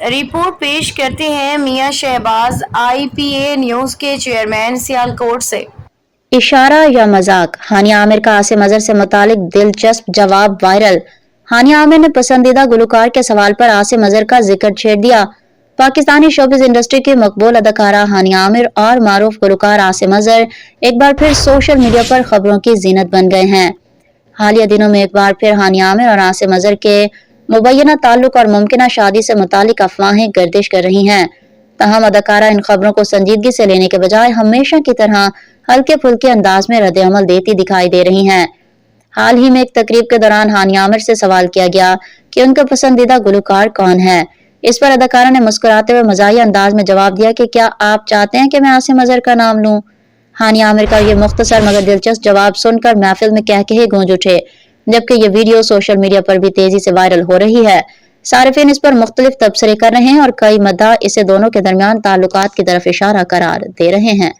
Report پیش کرتے ہیں میاں شہباز، IPA نیوز کے چیئرمین، سیالکوٹ سے۔ اشارہ یا مذاق؟ ہانیہ عامر کا عاصم اظہر سے متعلق دلچسپ جواب وائرل۔ ہانیہ عامر نے پسندیدہ گلوکار کے سوال پر عاصم اظہر کا ذکر چھیڑ دیا۔ پاکستانی شوبز انڈسٹری کی مقبول اداکارہ ہانیہ عامر اور معروف گلوکار عاصم اظہر ایک بار پھر سوشل میڈیا پر خبروں کی زینت بن گئے ہیں۔ حالیہ دنوں میں ایک بار پھر ہانیہ عامر اور عاصم اظہر کے مبینہ تعلق اور ممکنہ شادی سے متعلق افواہیں گردش کر رہی ہیں۔ تاہم اداکارہ ان خبروں کو سنجیدگی سے لینے کے بجائے ہمیشہ کی طرح ہلکے پھلکے انداز میں رد عمل دیتی دکھائی دے رہی ہیں۔ حال ہی میں ایک تقریب کے دوران ہانیہ عامر سے سوال کیا گیا کہ ان کا پسندیدہ گلوکار کون ہے۔ اس پر اداکارہ نے مسکراتے ہوئے مزاحیہ انداز میں جواب دیا کہ کیا آپ چاہتے ہیں کہ میں عاصم اظہر کا نام لوں؟ ہانیہ عامر کا یہ مختصر مگر دلچسپ جواب سن کر محفل میں قہقہے گونج اٹھے، جبکہ یہ ویڈیو سوشل میڈیا پر بھی تیزی سے وائرل ہو رہی ہے۔ صارفین اس پر مختلف تبصرے کر رہے ہیں اور کئی مداح اسے دونوں کے درمیان تعلقات کی طرف اشارہ قرار دے رہے ہیں۔